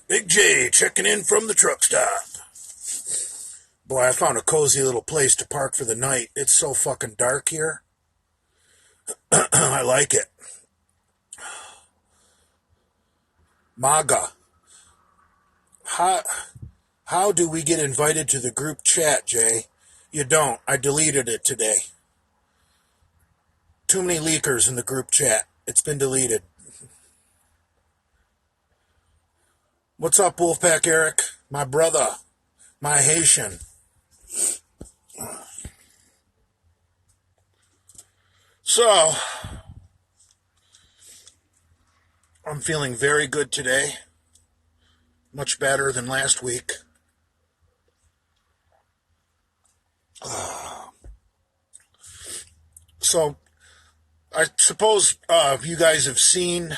Big J checking in from the truck stop. Boy, I found a cozy little place to park for the night. It's so fucking dark here. I like it. MAGA. How do we get invited to the group chat, Jay? You don't. I deleted it today. Too many leakers in the group chat. It's been deleted. What's up, Wolfpack Eric? My brother. My Haitian. So, I'm feeling very good today. Much better than last week. So, I suppose you guys have seen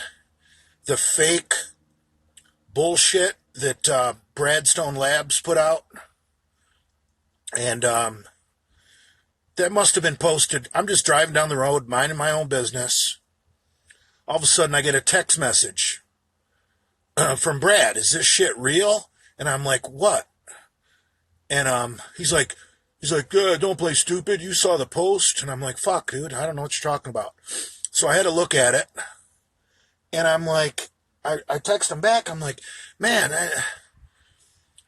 the fake bullshit that Bradstone Labs put out. And that must have been posted. I'm just driving down the road, minding my own business. All of a sudden, I get a text message from Brad. Is this shit real? And I'm like, what? And he's like, don't play stupid. You saw the post. And I'm like, fuck, dude. I don't know what you're talking about. So I had to look at it. And I'm like, I text him back. I'm like, man,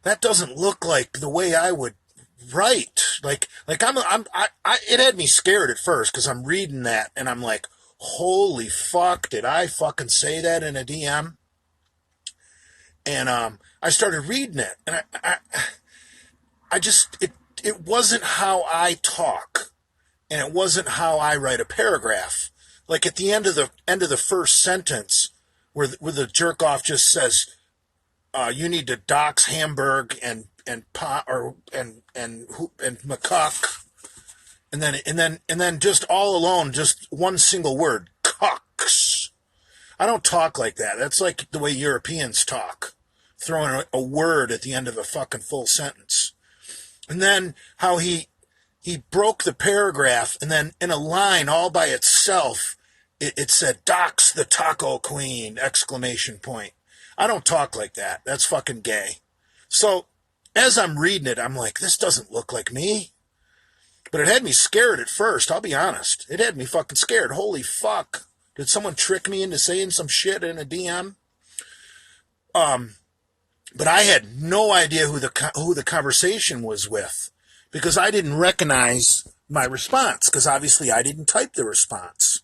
that doesn't look like the way I would write. It had me scared at first because I'm reading that and I'm like, holy fuck, did I fucking say that in a DM? And I started reading it, and it wasn't how I talk, and it wasn't how I write a paragraph. Like at the end of the first sentence, where the jerk off just says, "You need to dox Hamberg and McCuck," and then just all alone, just one single word, cucks. I don't talk like that. That's like the way Europeans talk, throwing a word at the end of a fucking full sentence. And then how he broke the paragraph, and then in a line all by itself, it said, "Dox the taco queen!" ! I don't talk like that. That's fucking gay. So as I'm reading it, I'm like, this doesn't look like me. But it had me scared at first, I'll be honest. It had me fucking scared. Holy fuck. Did someone trick me into saying some shit in a DM? But I had no idea who the conversation was with, because I didn't recognize my response, because obviously I didn't type the response.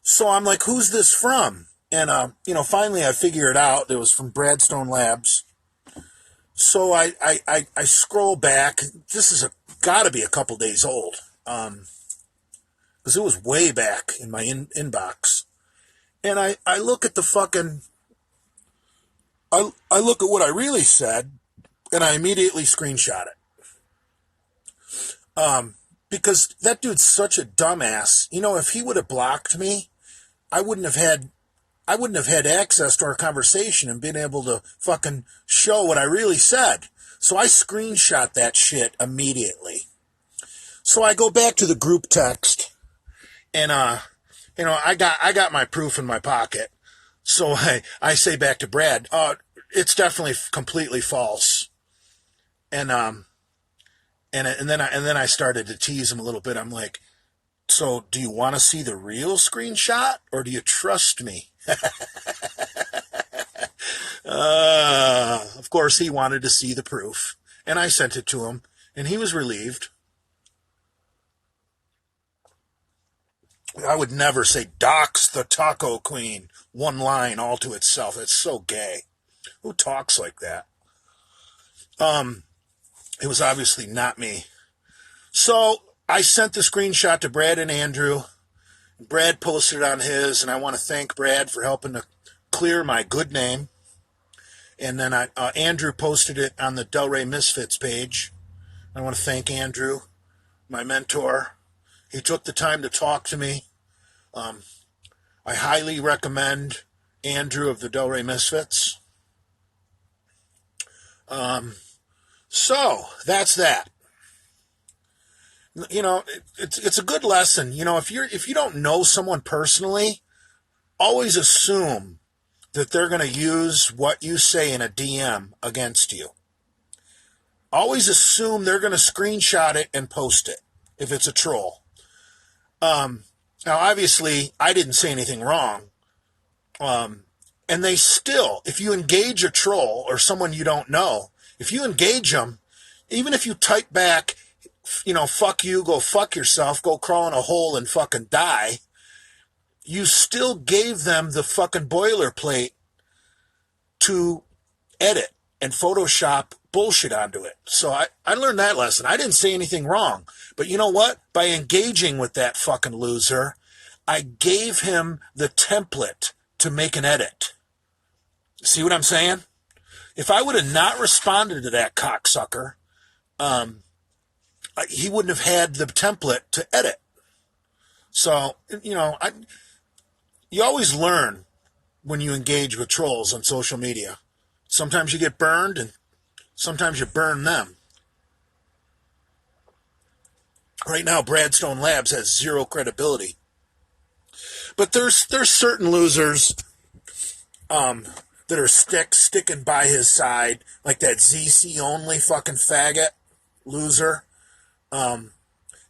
So I'm like, who's this from? And, finally I figure it out. It was from Bradstone Labs. So I scroll back. This is gotta be a couple days old. Because it was way back in my inbox. And I look at the fucking... I look at what I really said, and I immediately screenshot it. Because that dude's such a dumbass. You know, if he would have blocked me, I wouldn't have had access to our conversation and been able to fucking show what I really said. So I screenshot that shit immediately. So I go back to the group text, and I got my proof in my pocket. So I say back to Brad, it's definitely completely false. And then I started to tease him a little bit. I'm like, so do you want to see the real screenshot, or do you trust me? Of course he wanted to see the proof, and I sent it to him, and he was relieved. I would never say dox the taco queen, one line all to itself. It's so gay. Who talks like that? It was obviously not me. So I sent the screenshot to Brad and Andrew. Brad posted it on his, and I want to thank Brad for helping to clear my good name. And then Andrew posted it on the Delray Misfits page. I want to thank Andrew, my mentor. He took the time to talk to me. I highly recommend Andrew of the Delray Misfits. So, that's that. You know, it's a good lesson. You know, if you don't know someone personally, always assume that they're going to use what you say in a DM against you. Always assume they're going to screenshot it and post it if it's a troll. Now, obviously, I didn't say anything wrong. And they still, if you engage a troll or someone you don't know, if you engage them, even if you type back, you know, fuck you, go fuck yourself, go crawl in a hole and fucking die, you still gave them the fucking boilerplate to edit and Photoshop bullshit onto it. So I learned that lesson. I didn't say anything wrong. But you know what? By engaging with that fucking loser, I gave him the template to make an edit. See what I'm saying? If I would have not responded to that cocksucker, he wouldn't have had the template to edit. So, you know, you always learn when you engage with trolls on social media. Sometimes you get burned and sometimes you burn them. Right now, Bradstone Labs has zero credibility. But there's certain losers that are sticking by his side, like that ZC only fucking faggot loser.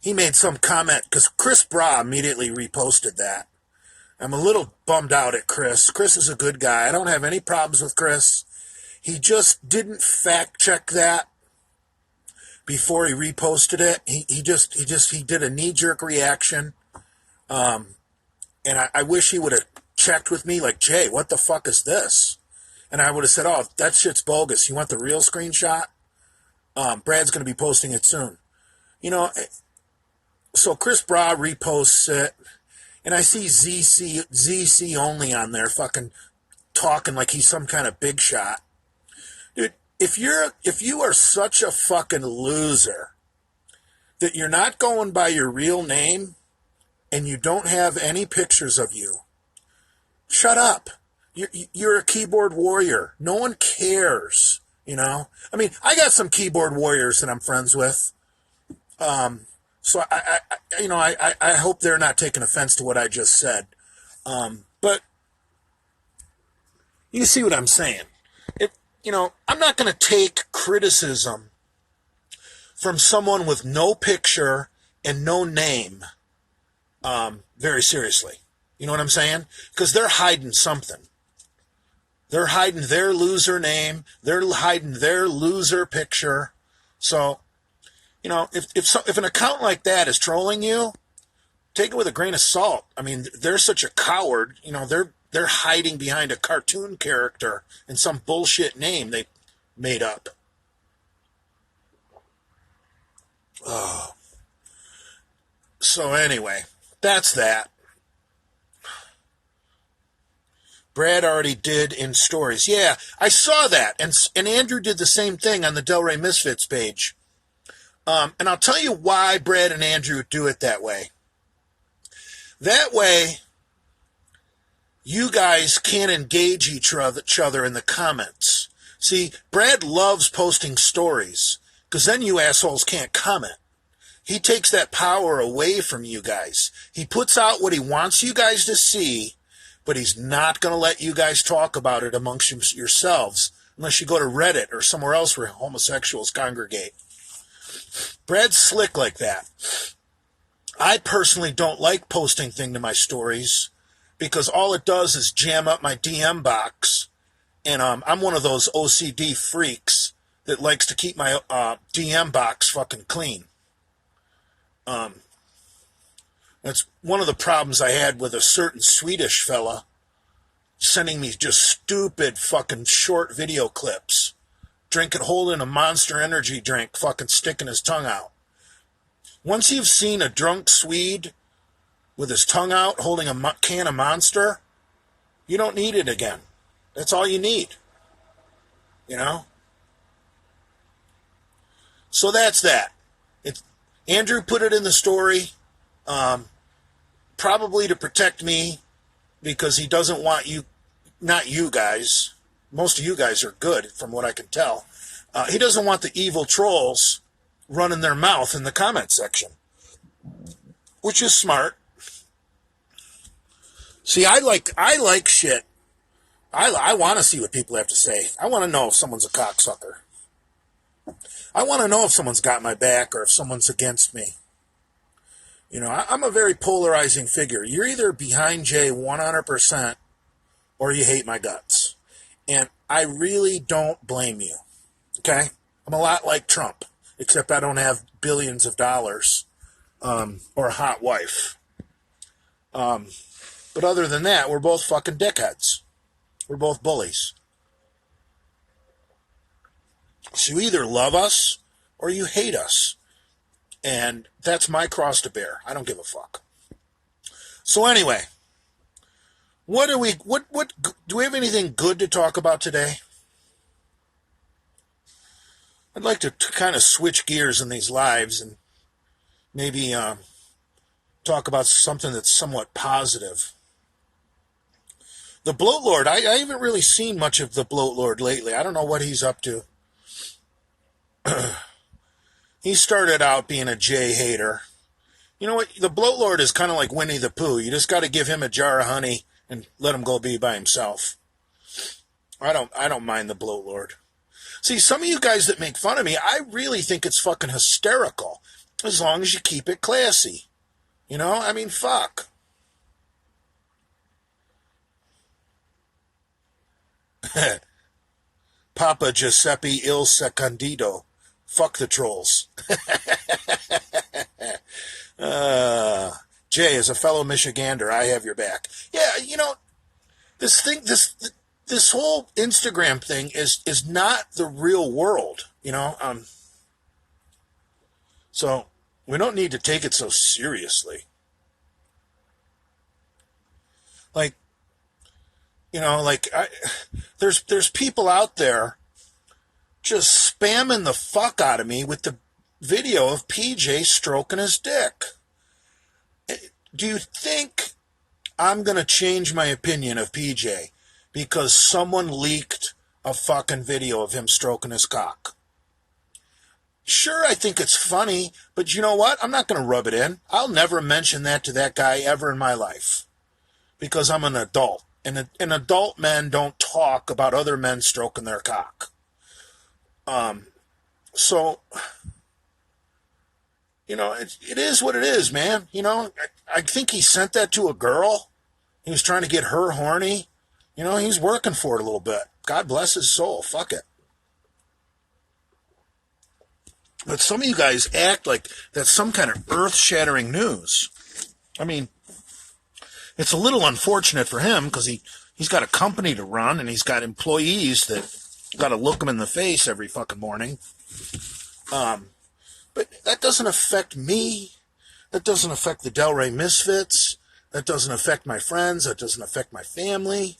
He made some comment, because Chris Bra immediately reposted that. I'm a little bummed out at Chris. Chris is a good guy. I don't have any problems with Chris. He just didn't fact check that before he reposted it. He did a knee-jerk reaction. And I wish he would have checked with me, like, Jay, what the fuck is this? And I would have said, oh, that shit's bogus. You want the real screenshot? Brad's going to be posting it soon. You know, so Chris Bra reposts it, and I see ZC only on there fucking talking like he's some kind of big shot. Dude, if you are such a fucking loser that you're not going by your real name and you don't have any pictures of you, shut up. You're a keyboard warrior. No one cares, you know? I mean, I got some keyboard warriors that I'm friends with. So I hope they're not taking offense to what I just said. But you see what I'm saying? I'm not going to take criticism from someone with no picture and no name very seriously. You know what I'm saying? Because they're hiding something. They're hiding their loser name. They're hiding their loser picture. So, you know, if an account like that is trolling you, take it with a grain of salt. I mean, they're such a coward. You know, they're hiding behind a cartoon character and some bullshit name they made up. Oh. So anyway, that's that. Brad already did in stories. Yeah, I saw that. And Andrew did the same thing on the Delray Misfits page. And I'll tell you why Brad and Andrew do it that way. That way, you guys can't engage each other in the comments. See, Brad loves posting stories, because then you assholes can't comment. He takes that power away from you guys. He puts out what he wants you guys to see, but he's not going to let you guys talk about it amongst yourselves unless you go to Reddit or somewhere else where homosexuals congregate. Brad's slick like that. I personally don't like posting things to my stories because all it does is jam up my DM box, and I'm one of those OCD freaks that likes to keep my DM box fucking clean. That's one of the problems I had with a certain Swedish fella sending me just stupid fucking short video clips. Holding a Monster Energy drink, fucking sticking his tongue out. Once you've seen a drunk Swede with his tongue out holding a can of Monster, you don't need it again. That's all you need. You know? So that's that. Andrew put it in the story, probably to protect me, because he doesn't want you, not you guys. Most of you guys are good, from what I can tell. He doesn't want the evil trolls running their mouth in the comment section. which is smart. See, I like shit. I want to see what people have to say. I want to know if someone's a cocksucker. I want to know if someone's got my back or if someone's against me. You know, I'm a very polarizing figure. You're either behind Jay 100% or you hate my guts. And I really don't blame you. Okay? I'm a lot like Trump, except I don't have billions of dollars or a hot wife. But other than that, we're both fucking dickheads. We're both bullies. So you either love us or you hate us. And that's my cross to bear. I don't give a fuck. So anyway, do we have anything good to talk about today? I'd like to kind of switch gears in these lives and maybe talk about something that's somewhat positive. The Bloat Lord, I haven't really seen much of the Bloat Lord lately. I don't know what he's up to. He started out being a Jay hater. You know what? The Bloat Lord is kind of like Winnie the Pooh. You just got to give him a jar of honey and let him go be by himself. I don't mind the Bloat Lord. See, some of you guys that make fun of me, I really think it's fucking hysterical. As long as you keep it classy. You know? I mean, fuck. Papa Giuseppe Il Secondido. Fuck the trolls. Jay, as a fellow Michigander, I have your back. Yeah, you know, this whole Instagram thing is not the real world, you know. So we don't need to take it so seriously. Like, you know, like there's people out there just spamming the fuck out of me with the video of PJ stroking his dick. Do you think I'm going to change my opinion of PJ because someone leaked a fucking video of him stroking his cock? Sure, I think it's funny, but you know what? I'm not going to rub it in. I'll never mention that to that guy ever in my life because I'm an adult. And adult men don't talk about other men stroking their cock. So, you know, it is what it is, man. You know, I think he sent that to a girl. He was trying to get her horny. You know, he's working for it a little bit. God bless his soul. Fuck it. But some of you guys act like that's some kind of earth-shattering news. I mean, it's a little unfortunate for him because he's got a company to run and he's got employees that got to look him in the face every fucking morning. But that doesn't affect me. That doesn't affect the Delray Misfits. That doesn't affect my friends. That doesn't affect my family.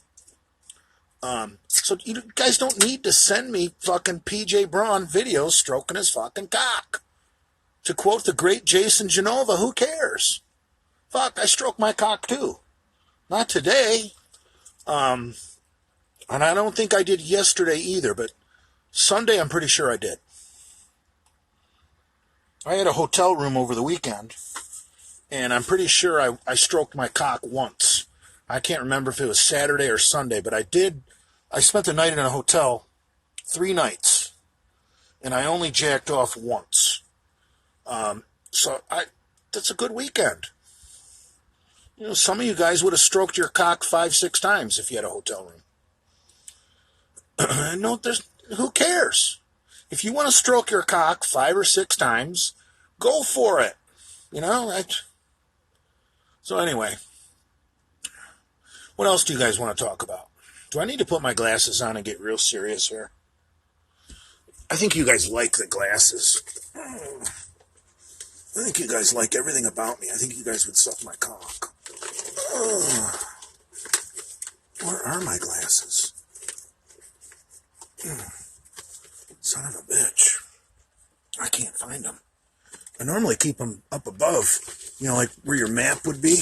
So you guys don't need to send me fucking PJ Braun videos stroking his fucking cock. To quote the great Jason Genova, who cares? Fuck, I stroke my cock too. Not today. And I don't think I did yesterday either, but Sunday I'm pretty sure I did. I had a hotel room over the weekend, and I'm pretty sure I stroked my cock once. I can't remember if it was Saturday or Sunday, but I did. I spent the night in a hotel 3 nights, and I only jacked off once. So that's a good weekend. You know, some of you guys would have stroked your cock 5-6 times if you had a hotel room. No, who cares? If you want to stroke your cock 5 or 6 times, go for it. You know? So anyway, what else do you guys want to talk about? Do I need to put my glasses on and get real serious here? I think you guys like the glasses. I think you guys like everything about me. I think you guys would suck my cock. Where are my glasses? Son of a bitch. I can't find them. I normally keep them up above, you know, like where your map would be.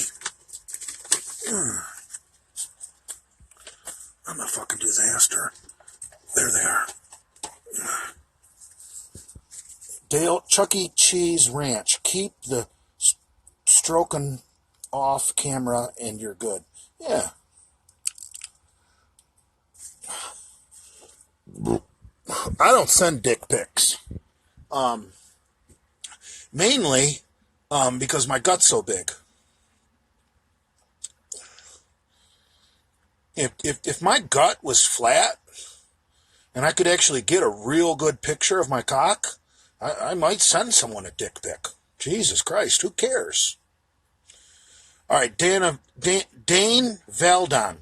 I'm a fucking disaster. There they are. Dale, Chuck E. Cheese Ranch. Keep the stroking off camera and you're good. Yeah. I don't send dick pics. Mainly because my gut's so big. If my gut was flat and I could actually get a real good picture of my cock, I might send someone a dick pic. Jesus Christ, who cares? All right, Dane Valdon.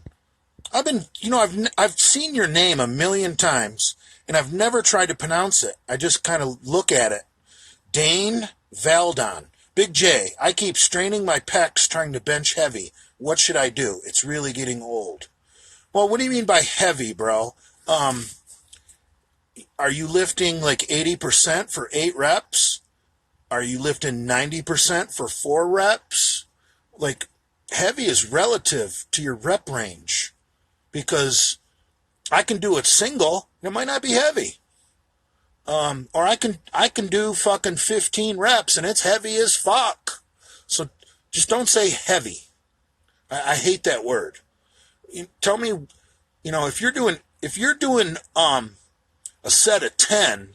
I've seen your name a million times, and I've never tried to pronounce it. I just kind of look at it. Dane Valdon. Big J, I keep straining my pecs trying to bench heavy. What should I do? It's really getting old. Well, what do you mean by heavy, bro? Are you lifting like 80% for 8 reps? Are you lifting 90% for 4 reps? Like, heavy is relative to your rep range. Because I can do it single, and it might not be heavy. Or I can do fucking 15 reps, and it's heavy as fuck. So just don't say heavy. I hate that word. Tell me, if you're doing a set of 10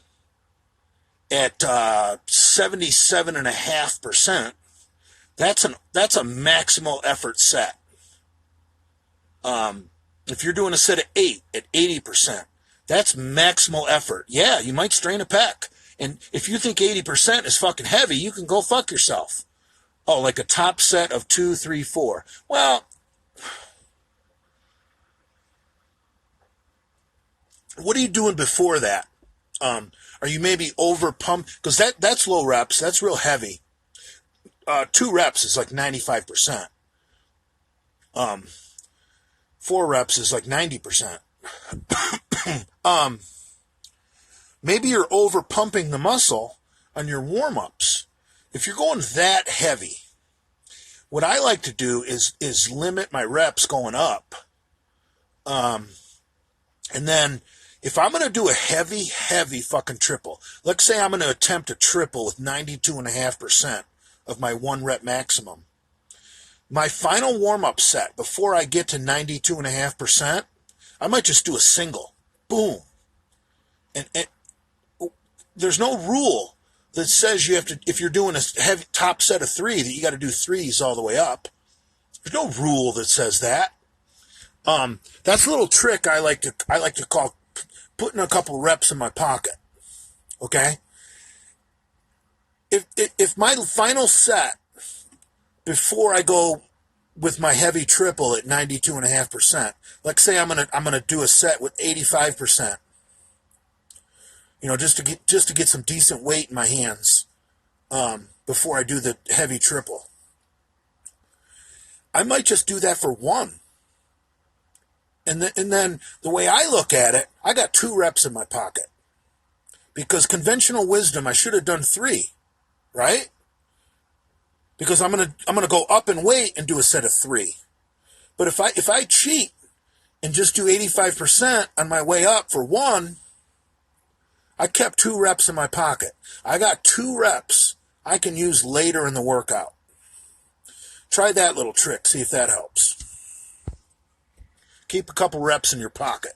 at 77.5%, that's a maximal effort set. If you're doing a set of 8 at 80%, that's maximal effort. Yeah, you might strain a pec. And if you think 80% is fucking heavy, you can go fuck yourself. Oh, like a top set of 2, 3, 4. Well, what are you doing before that? Are you maybe over pumped? Because that's low reps. That's real heavy. 2 reps is like 95%. 4 reps is like 90%. Maybe you're over pumping the muscle on your warm-ups. If you're going that heavy, what I like to do is limit my reps going up. And then if I'm going to do a heavy fucking triple, let's say I'm going to attempt a triple with 92.5% of my 1 rep maximum. My final warm-up set, before I get to 92.5%, I might just do a single. Boom. And there's no rule that says you have to, if you're doing a heavy top set of 3, that you got to do 3s all the way up. There's no rule that says that. That's a little trick I like to call putting a couple reps in my pocket. Okay? If my final set, before I go with my heavy triple at 92.5%, let's say I'm gonna do a set with 85%. Just to get some decent weight in my hands before I do the heavy triple. I might just do that for 1. And then the way I look at it, I got 2 reps in my pocket. Because conventional wisdom, I should have done 3, right? Because I'm gonna go up in weight and do a set of 3. But if I cheat and just do 85% on my way up for 1, I kept 2 reps in my pocket. I got 2 reps I can use later in the workout. Try that little trick, see if that helps. Keep a couple reps in your pocket.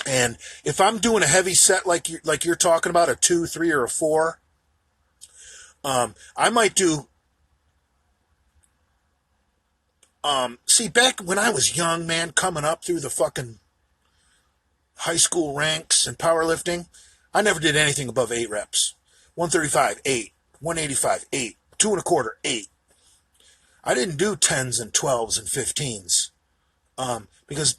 And if I'm doing a heavy set like you're talking about, a 2, 3, or a 4, I might do. See, back when I was young, man, coming up through the fucking high school ranks and powerlifting, I never did anything above 8 reps. 135, 8. 185, 8. 2 1/4, 8. I didn't do 10s and 12s and 15s, because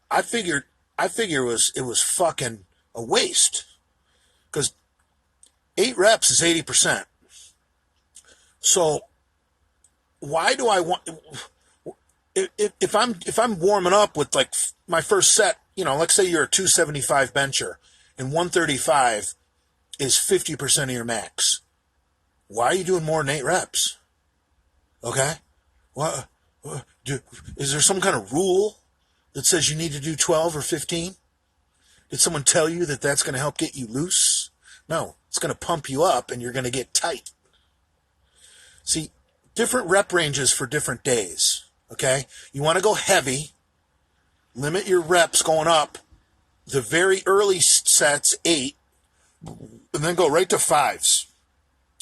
I figure it was fucking a waste, because 8 reps is 80%. So why do I want, if I'm warming up with like my first set, let's say you're a 275 bencher and 135 is 50% of your max. Why are you doing more than 8 reps? Okay? Is there some kind of rule that says you need to do 12 or 15? Did someone tell you that that's going to help get you loose? No, it's going to pump you up and you're going to get tight. See, different rep ranges for different days, okay? You want to go heavy, limit your reps going up, the very early sets, 8, and then go right to 5s,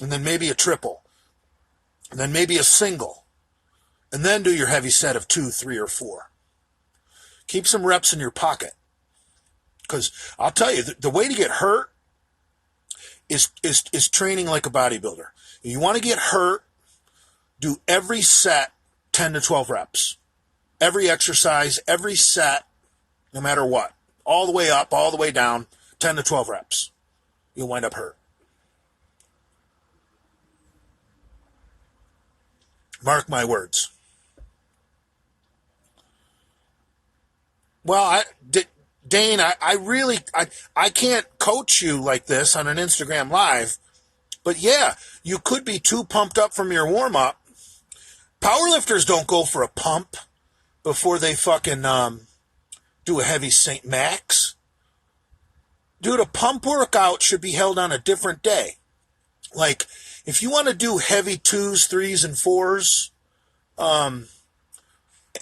and then maybe a triple, and then maybe a single, and then do your heavy set of 2, 3, or 4. Keep some reps in your pocket, because I'll tell you, the way to get hurt is training like a bodybuilder. If you want to get hurt, do every set 10 to 12 reps. Every exercise, every set, no matter what. All the way up, all the way down, 10 to 12 reps. You'll wind up hurt. Mark my words. Well, Dane, I can't coach you like this on an Instagram Live, but yeah, you could be too pumped up from your warm-up. Powerlifters don't go for a pump before they fucking do a heavy St. Max. Dude, a pump workout should be held on a different day. Like, if you want to do heavy 2s, 3s, and 4s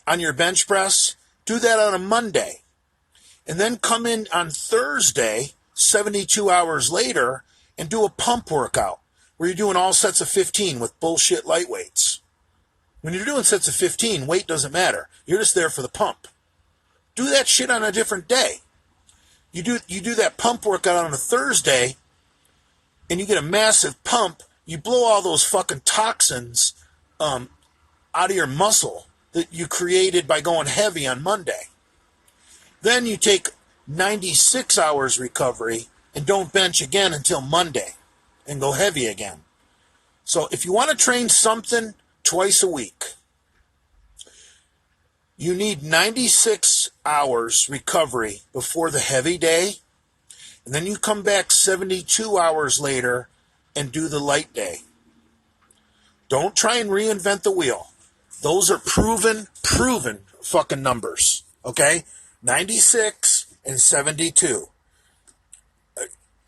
on your bench press, do that on a Monday. And then come in on Thursday, 72 hours later, and do a pump workout where you're doing all sets of 15 with bullshit light weights. When you're doing sets of 15, weight doesn't matter. You're just there for the pump. Do that shit on a different day. You do that pump workout on a Thursday, and you get a massive pump. You blow all those fucking toxins out of your muscle that you created by going heavy on Monday. Then you take 96 hours recovery and don't bench again until Monday and go heavy again. So if you want to train something twice a week, you need 96 hours recovery before the heavy day, and then you come back 72 hours later and do the light day. Don't try and reinvent the wheel. Those are proven fucking numbers, okay? 96 and 72.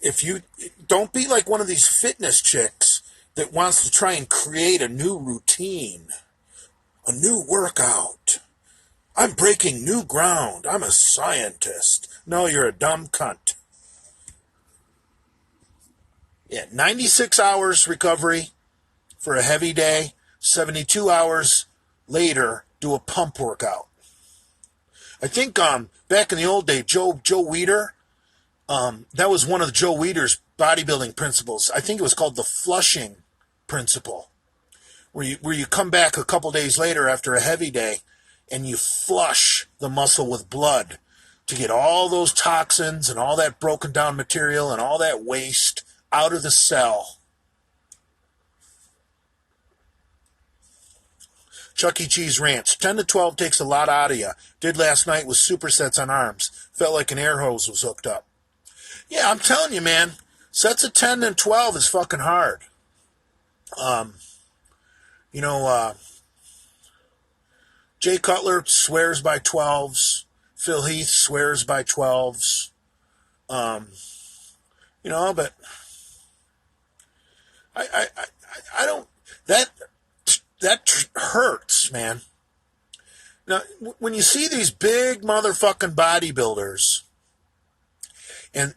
If you don't be like one of these fitness chicks that wants to try and create a new routine, a new workout. I'm breaking new ground. I'm a scientist. No, you're a dumb cunt. Yeah, 96 hours recovery for a heavy day, 72 hours later, do a pump workout. I think back in the old day, Joe Weider, that was one of Joe Weider's bodybuilding principles. I think it was called the flushing principle, where you come back a couple days later after a heavy day and you flush the muscle with blood to get all those toxins and all that broken down material and all that waste out of the cell. Chuck E. Cheese Ranch. 10 to 12 takes a lot out of you. Did last night with supersets on arms. Felt like an air hose was hooked up. Yeah, I'm telling you, man. Sets of 10 and 12 is fucking hard. Jay Cutler swears by 12s. Phil Heath swears by 12s. But I don't, that hurts, man. Now, when you see these big motherfucking bodybuilders, and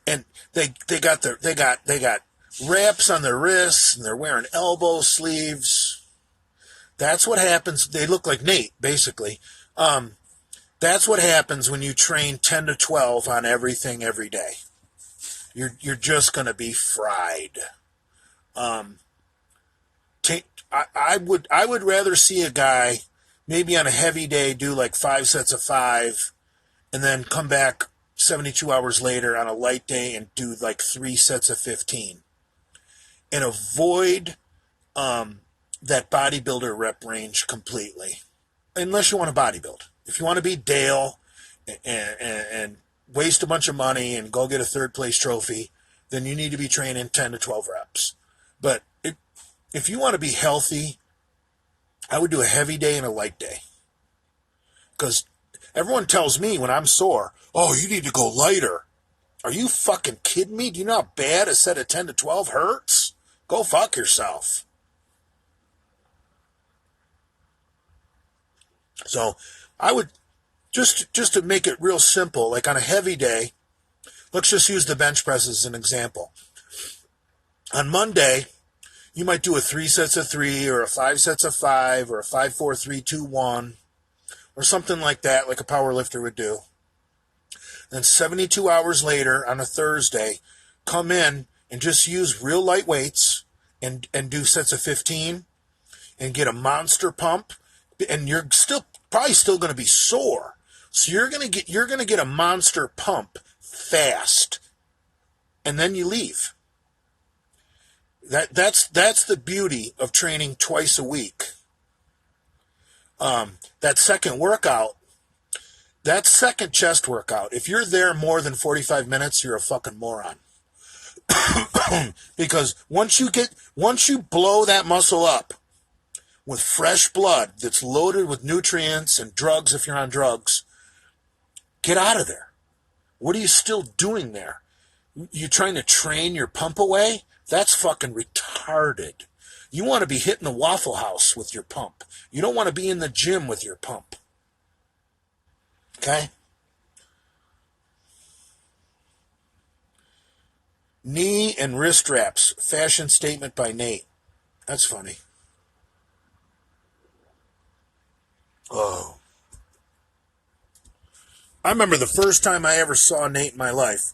they got wraps on their wrists and they're wearing elbow sleeves. That's what happens. They look like Nate, basically. That's what happens when you train 10 to 12 on everything every day. You're just going to be fried. I would rather see a guy maybe on a heavy day do like 5 sets of 5 and then come back 72 hours later on a light day and do like 3 sets of 15 and avoid that bodybuilder rep range completely, unless you want to bodybuild. If you want to be Dale and waste a bunch of money and go get a 3rd place trophy, then you need to be training 10 to 12 reps. But if you want to be healthy, I would do a heavy day and a light day. Because everyone tells me when I'm sore, oh, you need to go lighter. Are you fucking kidding me? Do you know how bad a set of 10 to 12 hurts? Go fuck yourself. So I would, just to make it real simple, like on a heavy day, let's just use the bench press as an example. On Monday, you might do a 3 sets of 3 or a 5 sets of 5 or a 5-4-3-2-1 or something like that, like a power lifter would do. Then 72 hours later on a Thursday, come in and just use real light weights and do sets of 15 and get a monster pump, and you're probably still going to be sore. So you're going to get a monster pump fast, and then you leave. That's the beauty of training twice a week. That second workout, that second chest workout, if you're there more than 45 minutes, you're a fucking moron. Because once you blow that muscle up with fresh blood that's loaded with nutrients and drugs, if you're on drugs, get out of there. What are you still doing there? You trying to train your pump away? That's fucking retarded. You want to be hitting the Waffle House with your pump. You don't want to be in the gym with your pump. Okay? Knee and wrist wraps. Fashion statement by Nate. That's funny. Oh. I remember the first time I ever saw Nate in my life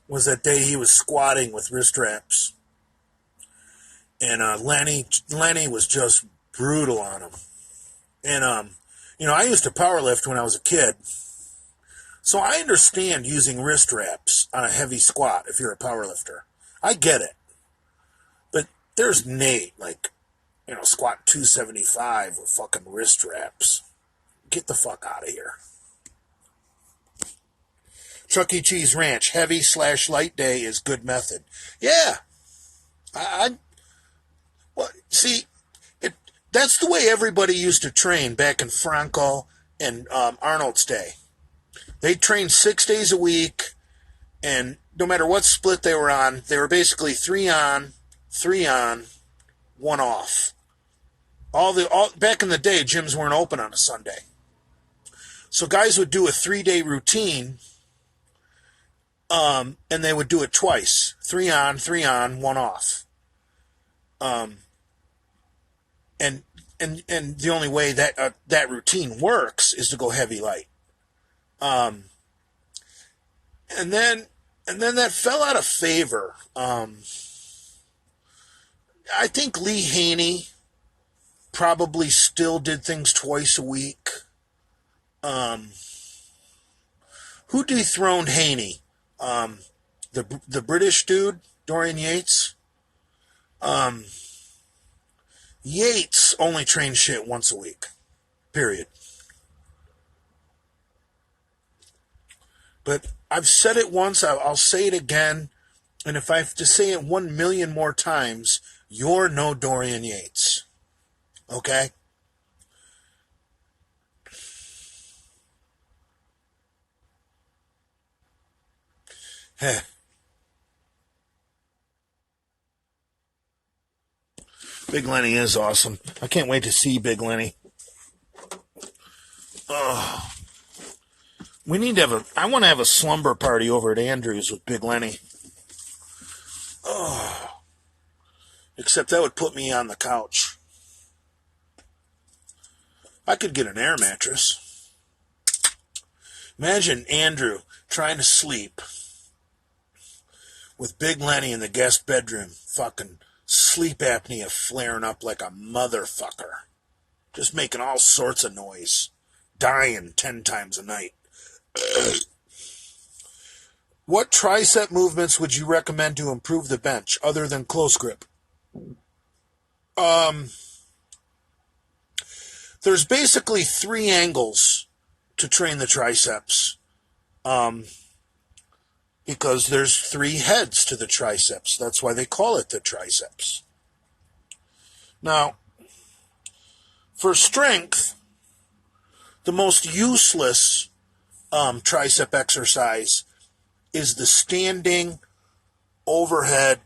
was that day he was squatting with wrist wraps. And Lenny was just brutal on him. And, I used to powerlift when I was a kid. So I understand using wrist wraps on a heavy squat if you're a powerlifter. I get it. But there's Nate, squatting 275 with fucking wrist wraps. Get the fuck out of here. Chuck E. Cheese Ranch, heavy/light day is good method. Yeah. That's the way everybody used to train back in Franco and Arnold's day. They trained 6 days a week, and no matter what split they were on, they were basically 3 on, 1 off. Back in the day, gyms weren't open on a Sunday. So guys would do a 3-day routine, and they would do it twice. 3 on, 1 off. And the only way that routine works is to go heavy light. And then that fell out of favor. I think Lee Haney probably still did things twice a week. Who dethroned Haney? The British dude, Dorian Yates. Yates only trained shit once a week. Period. But I've said it once, I'll say it again, and if I have to say it 1 million more times, you're no Dorian Yates. Okay? Heh. Big Lenny is awesome. I can't wait to see Big Lenny. Oh. I want to have a slumber party over at Andrew's with Big Lenny. Oh. Except that would put me on the couch. I could get an air mattress. Imagine Andrew trying to sleep with Big Lenny in the guest bedroom, fucking sleep apnea flaring up like a motherfucker. Just making all sorts of noise. Dying 10 times a night. What tricep movements would you recommend to improve the bench other than close grip? There's basically 3 angles to train the triceps. Because there's 3 heads to the triceps. That's why they call it the triceps. Now, for strength, the most useless tricep exercise is the standing overhead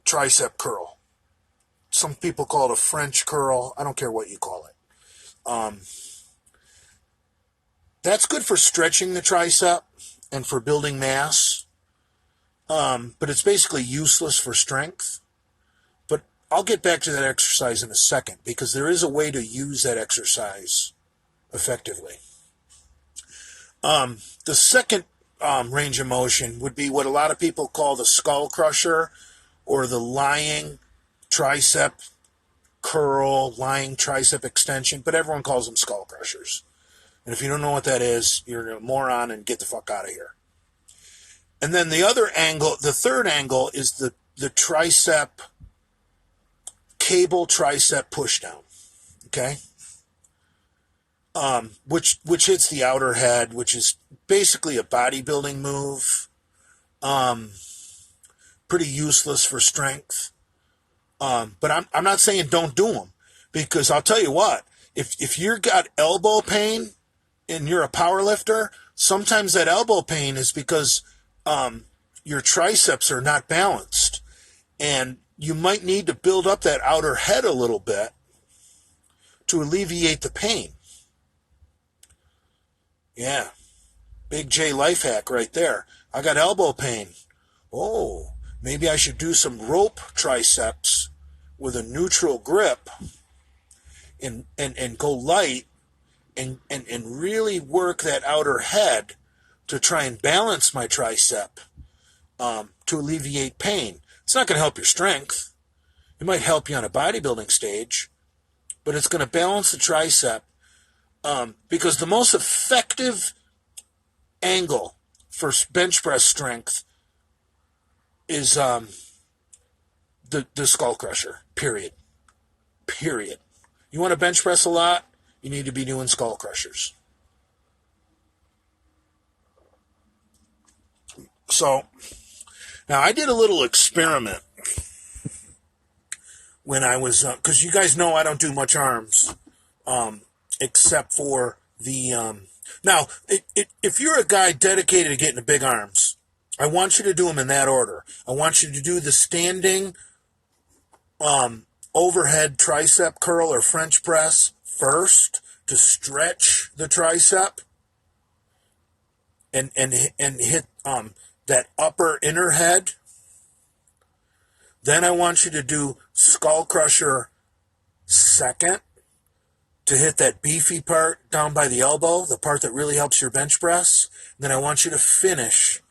tricep curl. Some people call it a French curl. I don't care what you call it. That's good for stretching the tricep and for building mass, but it's basically useless for strength. But I'll get back to that exercise in a second, because there is a way to use that exercise effectively. The second range of motion would be what a lot of people call the skull crusher, or the lying tricep curl, lying tricep extension, but everyone calls them skull crushers. And if you don't know what that is, you're a moron and get the fuck out of here. And then the other angle, the third angle, is the tricep, cable tricep pushdown. Okay? Which hits the outer head, which is basically a bodybuilding move. Pretty useless for strength. But I'm not saying don't do them, because I'll tell you what, if you've got elbow pain and you're a power lifter, sometimes that elbow pain is because your triceps are not balanced, and you might need to build up that outer head a little bit to alleviate the pain. Yeah, Big J life hack right there. I got elbow pain. Oh, maybe I should do some rope triceps with a neutral grip and go light and really work that outer head to try and balance my tricep to alleviate pain. It's not going to help your strength. It might help you on a bodybuilding stage, but it's going to balance the tricep, because the most effective angle for bench press strength is the skull crusher, period. You want to bench press a lot, you need to be doing skull crushers. So, now I did a little experiment when I was, because you guys know I don't do much arms, except for the, now, if you're a guy dedicated to getting the big arms, I want you to do them in that order. I want you to do the standing overhead tricep curl or French press first to stretch the tricep and hit that upper inner head. Then I want you to do skull crusher second to hit that beefy part down by the elbow, the part that really helps your bench press. Then I want you to finish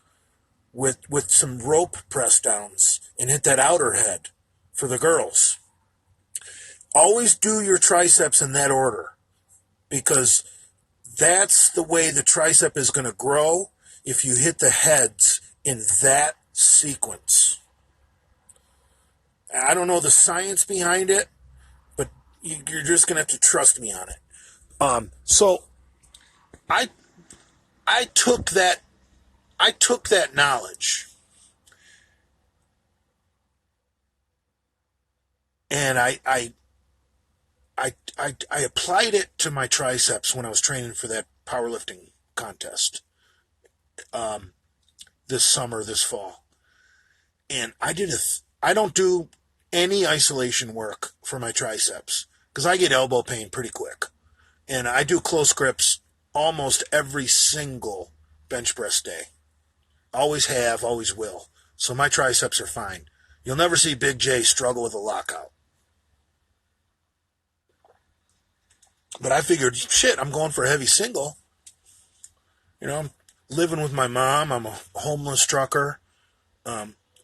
with some rope press downs and hit that outer head for the girls. Always do your triceps in that order, because that's the way the tricep is going to grow if you hit the heads in that sequence. I don't know the science behind it, but you're just going to have to trust me on it. So I took that knowledge and I applied it to my triceps when I was training for that powerlifting contest this fall. And I don't do any isolation work for my triceps because I get elbow pain pretty quick. And I do close grips almost every single bench press day. Always have, always will. So my triceps are fine. You'll never see Big J struggle with a lockout. But I figured, shit, I'm going for a heavy single. You know, I'm living with my mom. I'm a homeless trucker.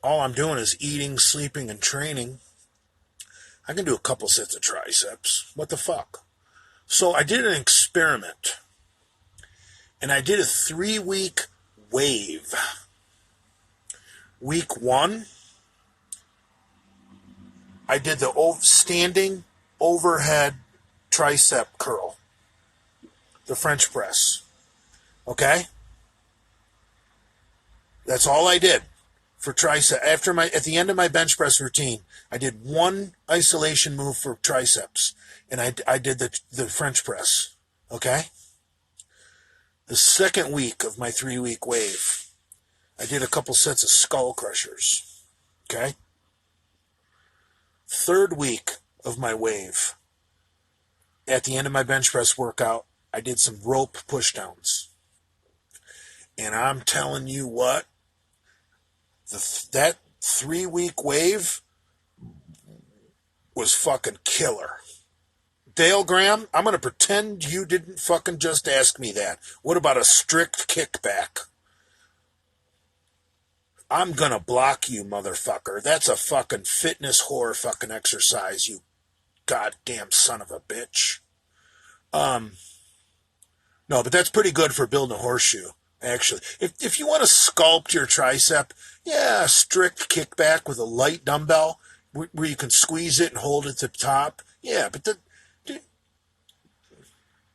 All I'm doing is eating, sleeping, and training. I can do a couple sets of triceps. What the fuck? So I did an experiment. And I did a 3-week wave. Week 1, I did the standing overhead tricep curl, the French press. Okay? That's all I did for tricep. At the end of my bench press routine, I did one isolation move for triceps, and I did the French press. Okay? The second week of my 3-week wave, I did a couple sets of skull crushers. Okay? Third week of my wave, at the end of my bench press workout, I did some rope pushdowns. And I'm telling you what, that 3-week wave was fucking killer. Dale Graham, I'm going to pretend you didn't fucking just ask me that. What about a strict kickback? I'm going to block you, motherfucker. That's a fucking fitness whore fucking exercise, you goddamn son of a bitch. No, but that's pretty good for building a horseshoe, actually. If you want to sculpt your tricep, yeah, a strict kickback with a light dumbbell where you can squeeze it and hold it to the top. Yeah, but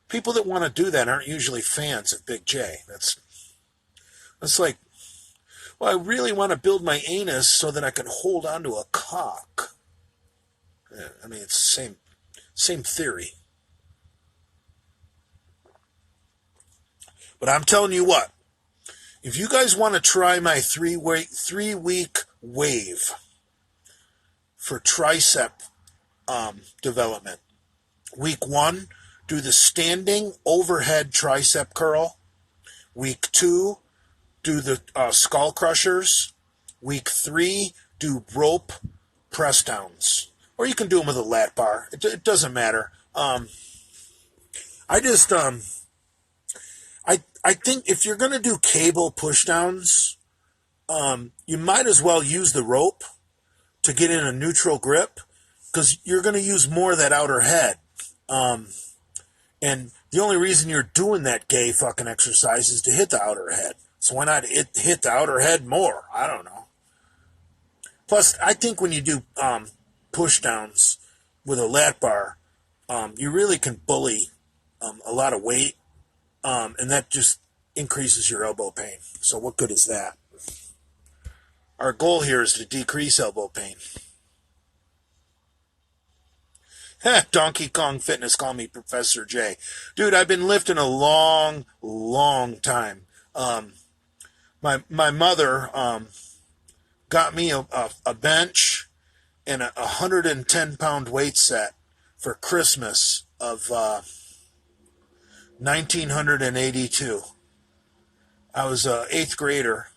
people that want to do that aren't usually fans of Big J. That's like, well, I really want to build my anus so that I can hold onto a cock. Yeah, I mean, it's the same theory. But I'm telling you what, if you guys want to try my 3-week wave for tricep development, week 1, do the standing overhead tricep curl. Week 2, do the skull crushers. Week 3, do rope press downs. Or you can do them with a lat bar. It doesn't matter. I think if you're going to do cable pushdowns, you might as well use the rope to get in a neutral grip, because you're going to use more of that outer head. And the only reason you're doing that gay fucking exercise is to hit the outer head. So why not hit the outer head more? I don't know. Plus, I think when you do push downs with a lat bar, you really can bully a lot of weight, and that just increases your elbow pain. So what good is that? Our goal here is to decrease elbow pain. Donkey Kong Fitness, call me Professor J. Dude, I've been lifting a long, long time. My mother got me a bench and a 110-pound weight set for Christmas of 1982. I was an 8th grader,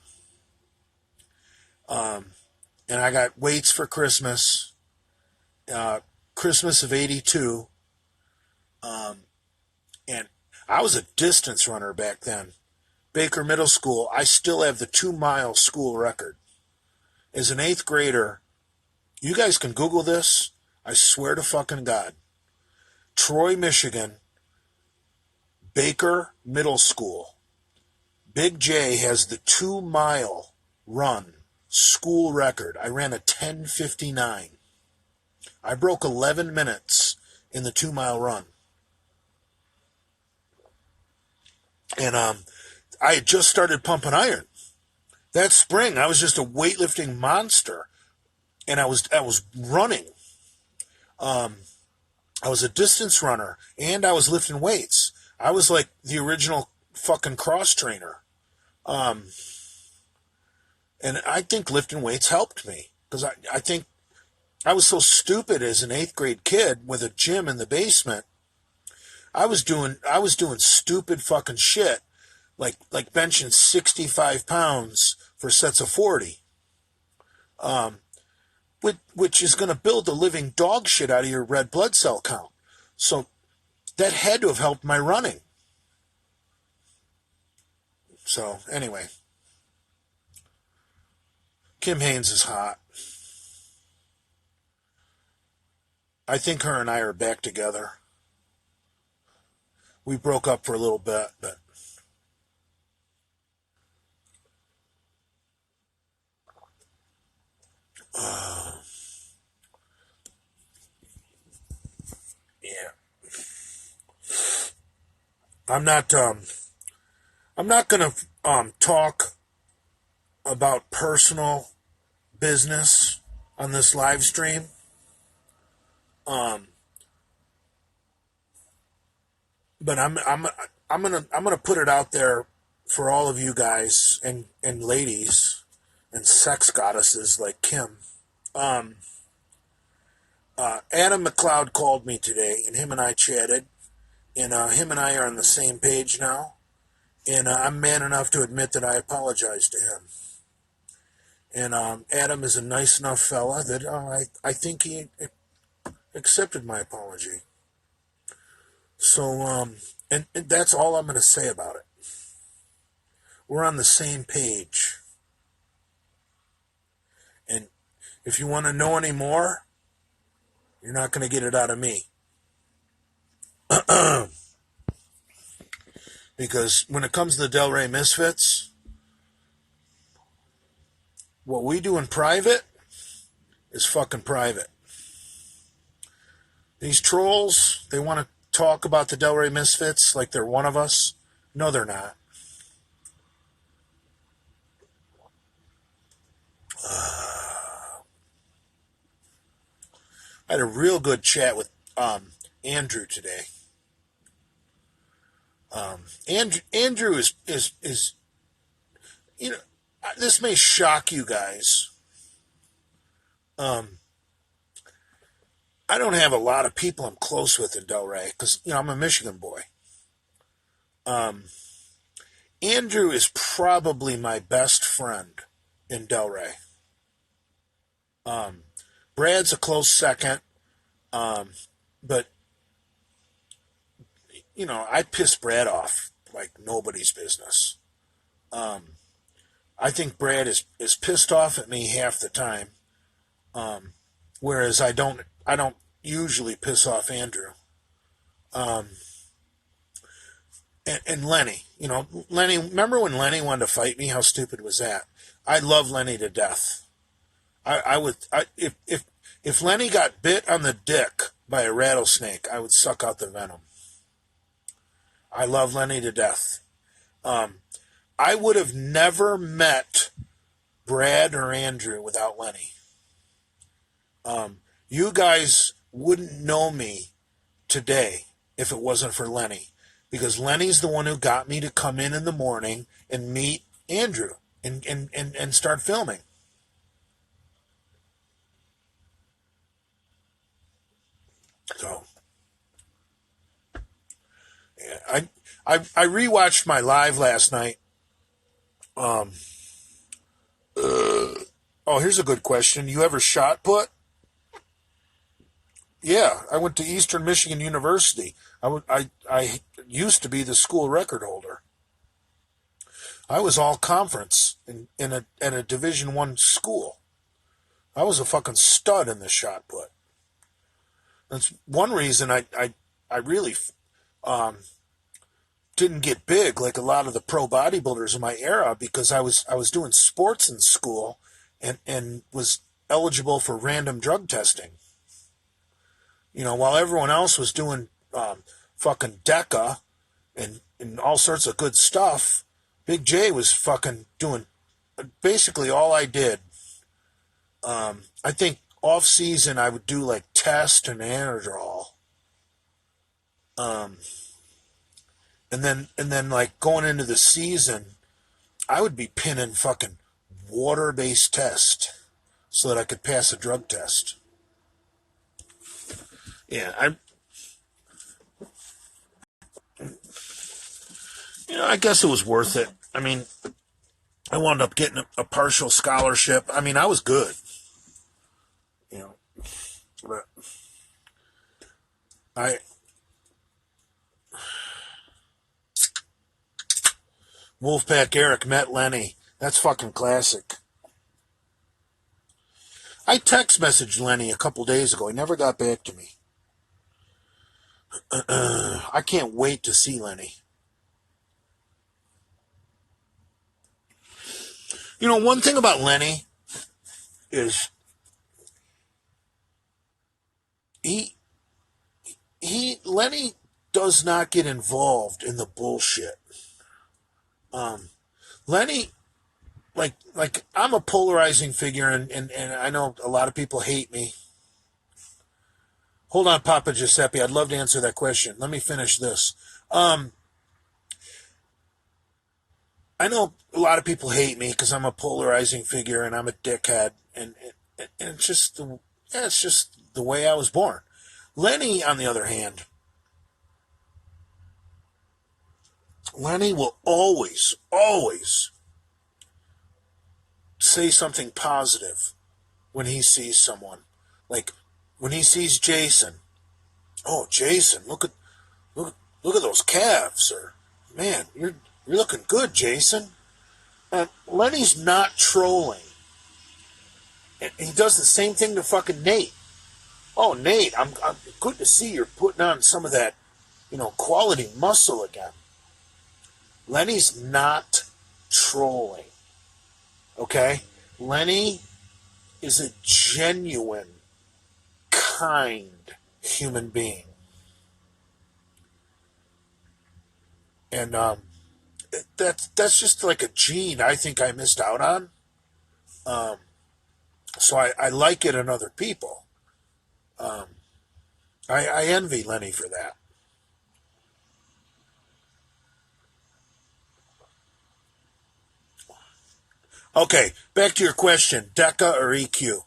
and I got weights for Christmas. Christmas of 82, and I was a distance runner back then. Baker Middle School, I still have the 2-mile school record. As an 8th grader, you guys can Google this, I swear to fucking God. Troy, Michigan, Baker Middle School. Big J has the 2-mile run school record. I ran a 10:59. I broke 11 minutes in the 2-mile run. And I had just started pumping iron. That spring, I was just a weightlifting monster. And I was running. I was a distance runner, and I was lifting weights. I was like the original fucking cross trainer. And I think lifting weights helped me, because I think I was so stupid as an 8th grade kid with a gym in the basement. I was doing stupid fucking shit, like benching 65 pounds for sets of 40, which is going to build the living dog shit out of your red blood cell count. So that had to have helped my running. So anyway, Kim Haynes is hot. I think her and I are back together. We broke up for a little bit, but yeah. I'm not gonna talk about personal business on this live stream. But I'm gonna put it out there for all of you guys and ladies and sex goddesses like Kim. Adam McLeod called me today, and him and I chatted, and him and I are on the same page now, and I'm man enough to admit that I apologized to him. And Adam is a nice enough fella that I think he accepted my apology. So, and that's all I'm going to say about it. We're on the same page. And if you want to know any more, you're not going to get it out of me. Because when it comes to the Delray Misfits, what we do in private is fucking private. These trolls, they want to talk about the Delray Misfits like they're one of us. No, they're not. I had a real good chat with Andrew today. Andrew is you know, this may shock you guys. I don't have a lot of people I'm close with in Delray because, I'm a Michigan boy. Andrew is probably my best friend in Delray. Brad's a close second, but, I piss Brad off like nobody's business. I think Brad is pissed off at me half the time, whereas I don't usually piss off Andrew. And Lenny, Lenny, remember when Lenny wanted to fight me? How stupid was that? I love Lenny to death. If Lenny got bit on the dick by a rattlesnake, I would suck out the venom. I love Lenny to death. I would have never met Brad or Andrew without Lenny. You guys wouldn't know me today if it wasn't for Lenny, because Lenny's the one who got me to come in the morning and meet Andrew and start filming. So, yeah, I rewatched my live last night. Oh, here's a good question. You ever shot put? Yeah, I went to Eastern Michigan University. I used to be the school record holder. I was all conference in a Division I school. I was a fucking stud in the shot put. That's one reason I really didn't get big like a lot of the pro bodybuilders in my era, because I was doing sports in school and was eligible for random drug testing. While everyone else was doing fucking DECA and all sorts of good stuff, Big J was fucking doing basically all I did. I think off season I would do like test and Anadrol. And then like going into the season, I would be pinning fucking water-based test so that I could pass a drug test. Yeah, I guess it was worth it. I mean, I wound up getting a partial scholarship. I mean, I was good. But Wolfpack Eric met Lenny. That's fucking classic. I text messaged Lenny a couple days ago. He never got back to me. I can't wait to see Lenny. One thing about Lenny is Lenny does not get involved in the bullshit. Lenny, like I'm a polarizing figure, and I know a lot of people hate me. Hold on, Papa Giuseppe. I'd love to answer that question. Let me finish this. I know a lot of people hate me because I'm a polarizing figure and I'm a dickhead, and it's just it's just the way I was born. Lenny, on the other hand, Lenny will always say something positive when he sees someone. Like when he sees Jason, oh Jason, look at those calves, or man, you're looking good, Jason. And Lenny's not trolling. And he does the same thing to fucking Nate. Oh, Nate, I'm good to see you're putting on some of that, quality muscle again. Lenny's not trolling. Okay? Lenny is a genuine, kind human being. And that's just like a gene I think I missed out on. So I like it in other people. I envy Lenny for that. Okay, back to your question, DECA or EQ?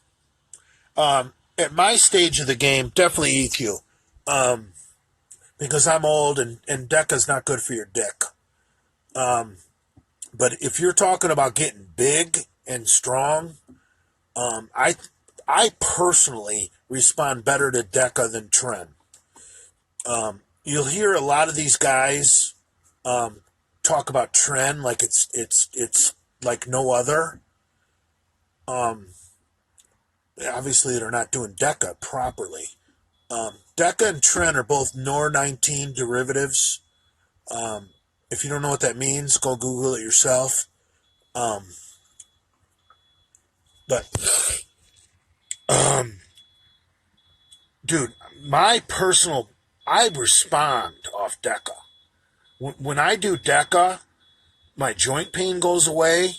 At my stage of the game, definitely EQ. Because I'm old and DECA's not good for your dick. But if you're talking about getting big and strong, I personally respond better to DECA than Tren. You'll hear a lot of these guys talk about Tren like it's like no other. Obviously, they're not doing DECA properly. DECA and Tren are both NOR19 derivatives. If you don't know what that means, go Google it yourself. But dude, I respond off DECA. When I do DECA, my joint pain goes away,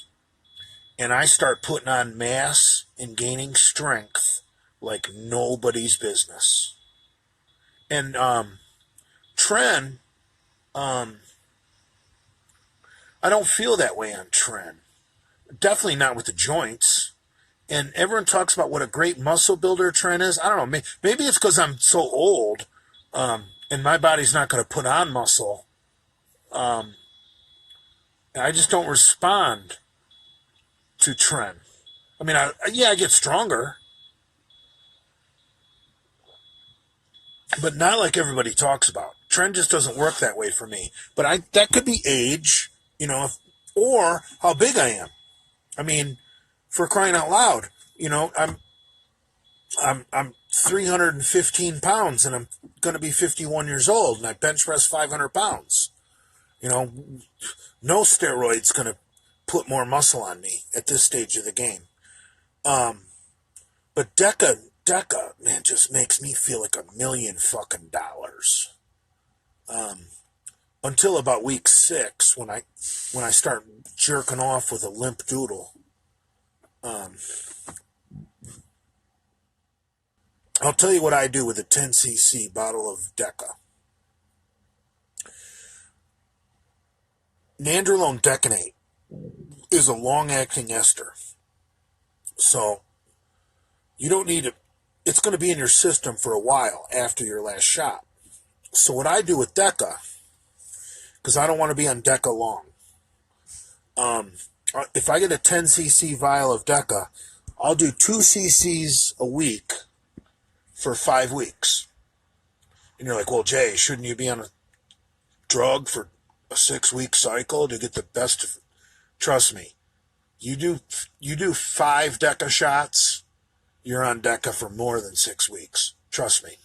and I start putting on mass and gaining strength like nobody's business. And Tren, I don't feel that way on Tren. Definitely not with the joints. And everyone talks about what a great muscle builder Tren is. I don't know. Maybe it's because I'm so old, and my body's not going to put on muscle. I just don't respond to Tren. I mean, I get stronger, but not like everybody talks about. Tren just doesn't work that way for me. But that could be age, or how big I am. I mean, for crying out loud, I'm 315 pounds and I'm going to be 51 years old and I bench press 500 pounds. No steroid's going to put more muscle on me at this stage of the game. But DECA, man, just makes me feel like $1 million fucking dollars. Until about week 6 when I start jerking off with a limp doodle. I'll tell you what I do with a 10cc bottle of DECA. Nandrolone decanate is a long-acting ester. So you don't need it. It's going to be in your system for a while after your last shot. So what I do with DECA, because I don't want to be on DECA long, if I get a 10cc vial of DECA, I'll do 2 cc's a week for 5 weeks. And you're like, well, Jay, shouldn't you be on a drug for a 6-week cycle to get the best of it? Trust me, you do 5 DECA shots, you're on DECA for more than 6 weeks. Trust me.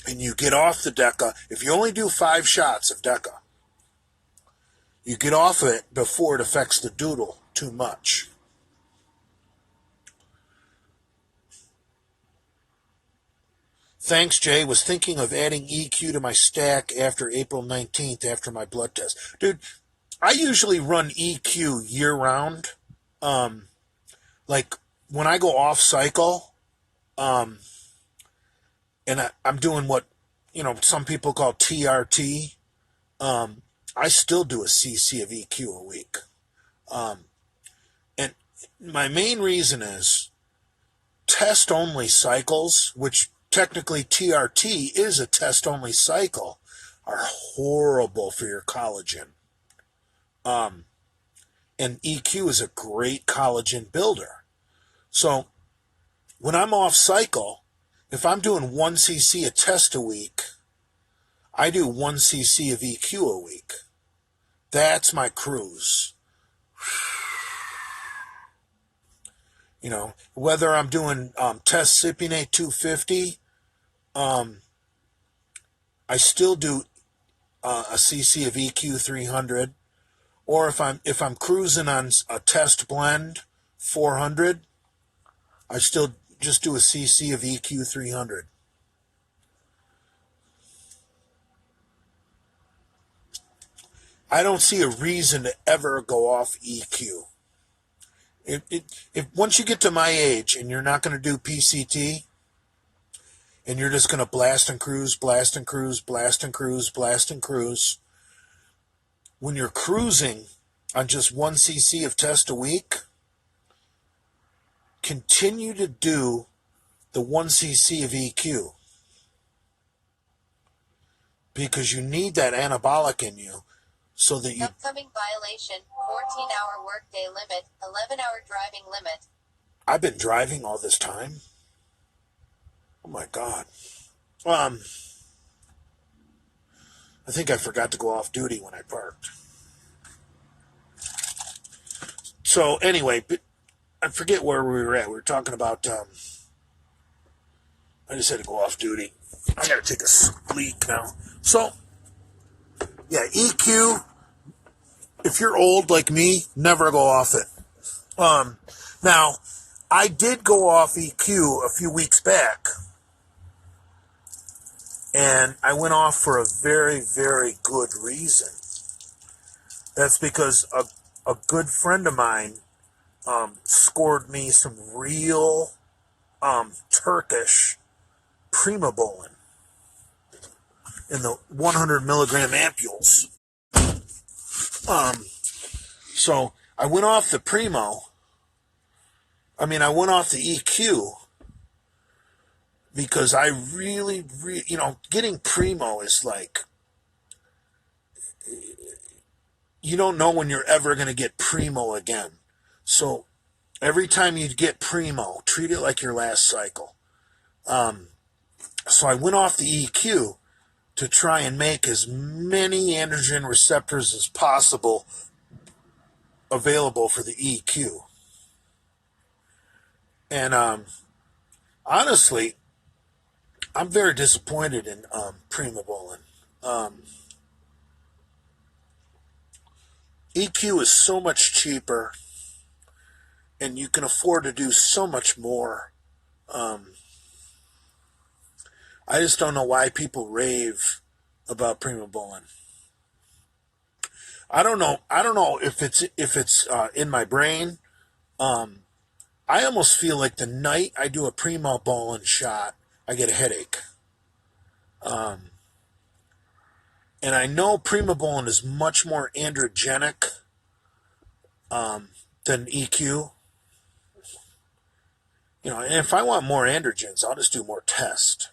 And you get off the DECA, if you only do 5 shots of DECA, you get off it before it affects the doodle too much. Thanks, Jay. Was thinking of adding EQ to my stack after April 19th after my blood test. Dude, I usually run EQ year-round. Like, when I go off-cycle, and I'm doing what, some people call TRT, I still do a cc of EQ a week. And my main reason is test-only cycles, which technically TRT is a test-only cycle, are horrible for your collagen. And EQ is a great collagen builder. So when I'm off cycle, if I'm doing 1 cc a test a week, I do 1 cc of EQ a week. That's my cruise. You know, whether I'm doing test Cypionate 250, I still do a cc of EQ 300. Or if I'm cruising on a test blend 400, I still just do a cc of EQ 300. I don't see a reason to ever go off EQ. If once you get to my age and you're not going to do PCT, and you're just going to blast and cruise, blast and cruise, blast and cruise, blast and cruise, when you're cruising on just 1 cc of test a week, continue to do the 1 cc of EQ, because you need that anabolic in you so that you... Upcoming violation, 14-hour workday limit, 11-hour driving limit. I've been driving all this time? Oh my God. I think I forgot to go off duty when I parked. So anyway, I forget where we were at. We were talking about, I just had to go off duty. I got to take a leak now. So, yeah, EQ, if you're old like me, never go off it. Now, I did go off EQ a few weeks back, and I went off for a very, very good reason. That's because a good friend of mine scored me some real Turkish primobolan in the 100 milligram ampules. So I went off the I went off the EQ because I really, getting primo is like, you don't know when you're ever going to get primo again. So every time you get primo, treat it like your last cycle. So I went off the EQ to try and make as many androgen receptors as possible available for the EQ. And honestly, I'm very disappointed in primobolan. EQ is so much cheaper, and you can afford to do so much more. I just don't know why people rave about primobolan. I don't know if it's in my brain. I almost feel like the night I do a primobolan shot, I get a headache. And I know primobolan is much more androgenic than EQ. And if I want more androgens, I'll just do more test.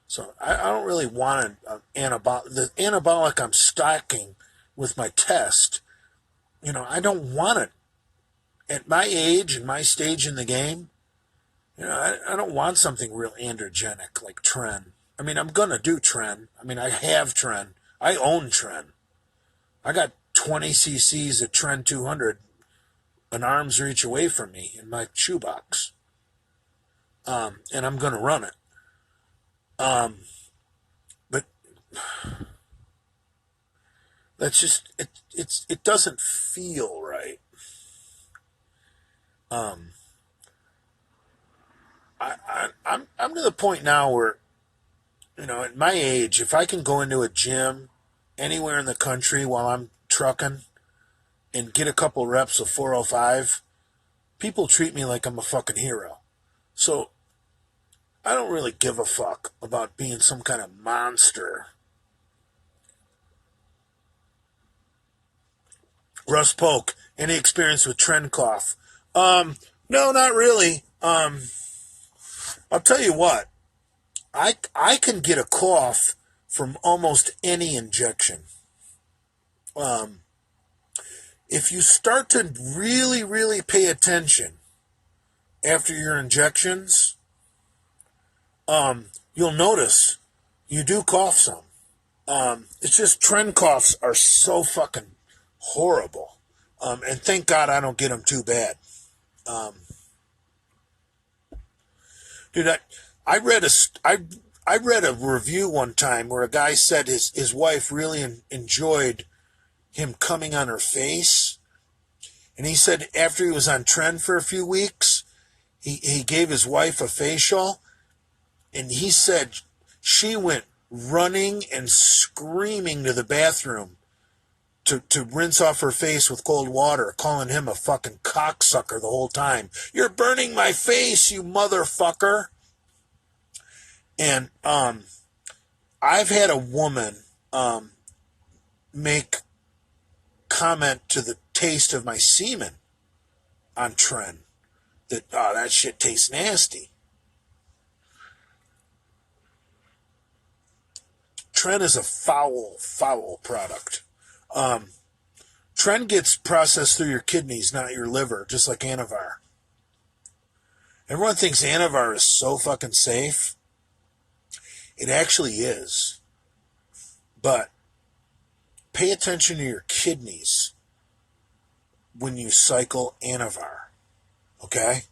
So I don't really want an anabolic. The anabolic I'm stocking with my test, I don't want it. At my age and my stage in the game, I don't want something real androgenic like Tren. I'm going to do Tren. I have Tren. I own Tren. I got 20 cc's of Tren 200 an arm's reach away from me in my shoebox. And I'm going to run it. But that's just, it doesn't feel right. I'm to the point now where, at my age, if I can go into a gym anywhere in the country while I'm trucking and get a couple reps of 405, people treat me like I'm a fucking hero. So I don't really give a fuck about being some kind of monster. Russ Polk, any experience with trend cough? No, not really. I'll tell you what, I can get a cough from almost any injection. If you start to really, really pay attention after your injections, you'll notice you do cough some. It's just trend coughs are so fucking horrible. And thank God I don't get them too bad. Dude, I read a review one time where a guy said his wife really enjoyed him coming on her face. And he said after he was on trend for a few weeks, he gave his wife a facial, and he said she went running and screaming to the bathroom to rinse off her face with cold water, calling him a fucking cocksucker the whole time. You're burning my face, you motherfucker. And I've had a woman make comment to the taste of my semen on trend that, that shit tastes nasty. Tren is a foul product. Tren gets processed through your kidneys, not your liver, just like Anavar. Everyone thinks Anavar is so fucking safe. It actually is. But pay attention to your kidneys when you cycle Anavar. Okay?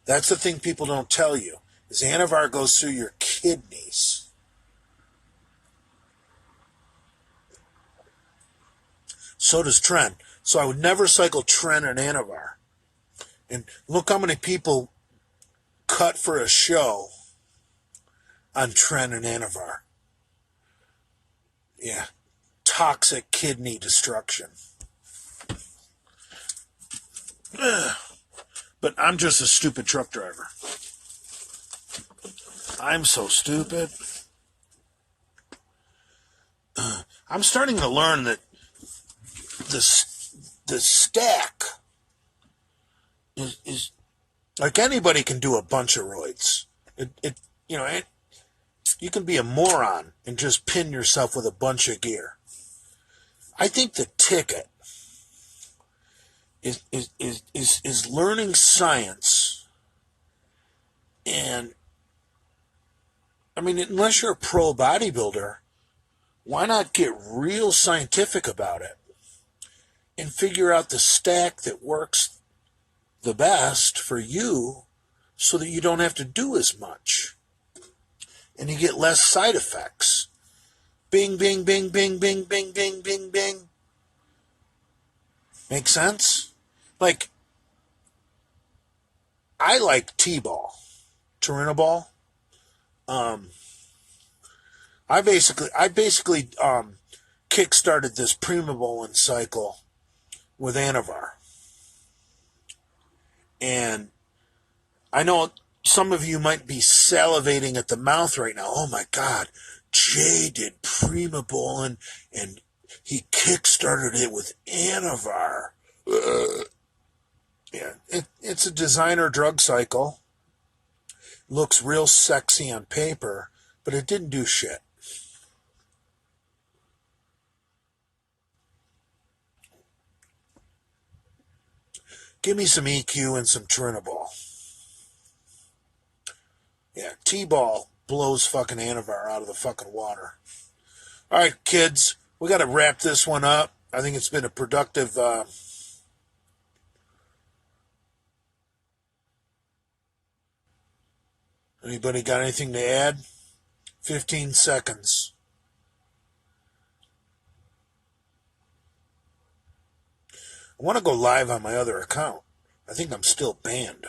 That's the thing people don't tell you, is Anavar goes through your kidneys. So does Tren. So I would never cycle Tren and Anavar. And look how many people cut for a show on Tren and Anavar. Yeah. Toxic kidney destruction. But I'm just a stupid truck driver. I'm so stupid. I'm starting to learn that the stack is like anybody can do a bunch of roids. You can be a moron and just pin yourself with a bunch of gear. I think the ticket is learning science, and I mean, unless you're a pro bodybuilder, why not get real scientific about it and figure out the stack that works the best for you so that you don't have to do as much and you get less side effects. Bing, bing, bing, bing, bing, bing, bing, bing, bing. Make sense? Like, I like T-ball, Turinabol. I basically kick-started this Primobolan cycle with Anavar. And I know some of you might be salivating at the mouth right now. Oh my God, Jay did Primobolan and he kick-started it with Anavar. Yeah, it's a designer drug cycle. Looks real sexy on paper, but it didn't do shit. Give me some EQ and some Turinabol. Yeah, T-ball blows fucking Anavar out of the fucking water. All right, kids, we got to wrap this one up. I think it's been a productive... Anybody got anything to add? 15 seconds. I want to go live on my other account. I think I'm still banned.